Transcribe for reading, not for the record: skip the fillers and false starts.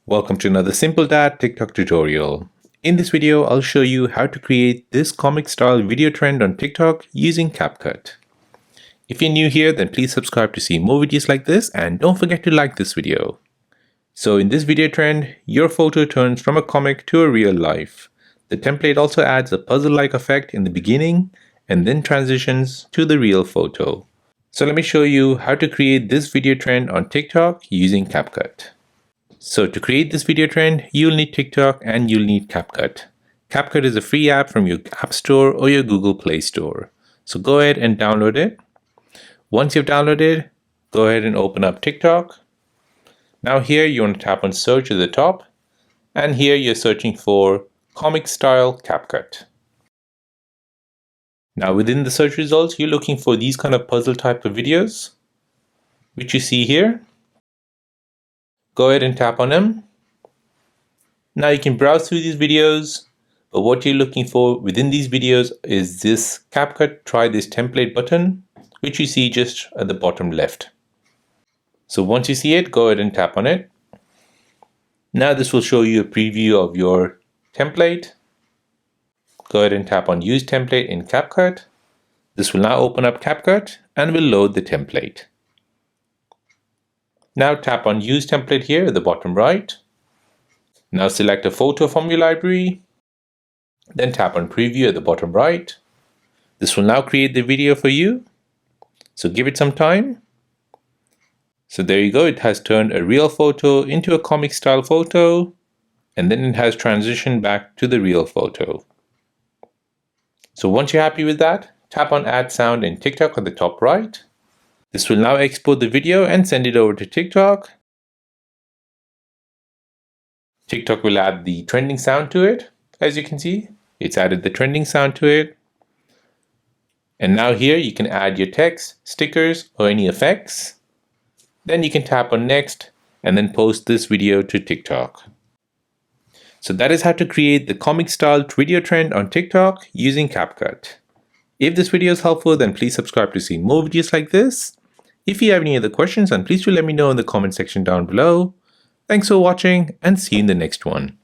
Welcome to another Simple Dad TikTok tutorial. In this video, I'll show you how to create this comic style video trend on TikTok using CapCut. If you're new here, then please subscribe to see more videos like this and don't forget to like this video. So in this video trend, your photo turns from a comic to a real life. The template also adds a puzzle-like effect in the beginning and then transitions to the real photo. So let me show you how to create this video trend on TikTok using CapCut. So to create this video trend, you'll need TikTok and you'll need CapCut. CapCut is a free app from your App Store or your Google Play Store. So go ahead and download it. Once you've downloaded, go ahead and open up TikTok. Now here you want to tap on search at the top, and here you're searching for comic style CapCut. Now within the search results, you're looking for these kind of puzzle type of videos, which you see here. Go ahead and tap on them. Now you can browse through these videos, but what you're looking for within these videos is this CapCut Try This Template button, which you see just at the bottom left. So once you see it, go ahead and tap on it. Now this will show you a preview of your template. Go ahead and tap on Use Template in CapCut. This will now open up CapCut and will load the template. Now tap on Use Template here at the bottom right. Now select a photo from your library. Then tap on Preview at the bottom right. This will now create the video for you. So give it some time. So there you go, it has turned a real photo into a comic style photo, and then it has transitioned back to the real photo. So once you're happy with that, tap on Add Sound in TikTok at the top right. This will now export the video and send it over to TikTok. TikTok will add the trending sound to it. As you can see, it's added the trending sound to it. And now here you can add your text, stickers, or any effects. Then you can tap on Next and then post this video to TikTok. So that is how to create the comic style video trend on TikTok using CapCut. If this video is helpful, then please subscribe to see more videos like this. If you have any other questions, then please do let me know in the comment section down below. Thanks for watching and see you in the next one.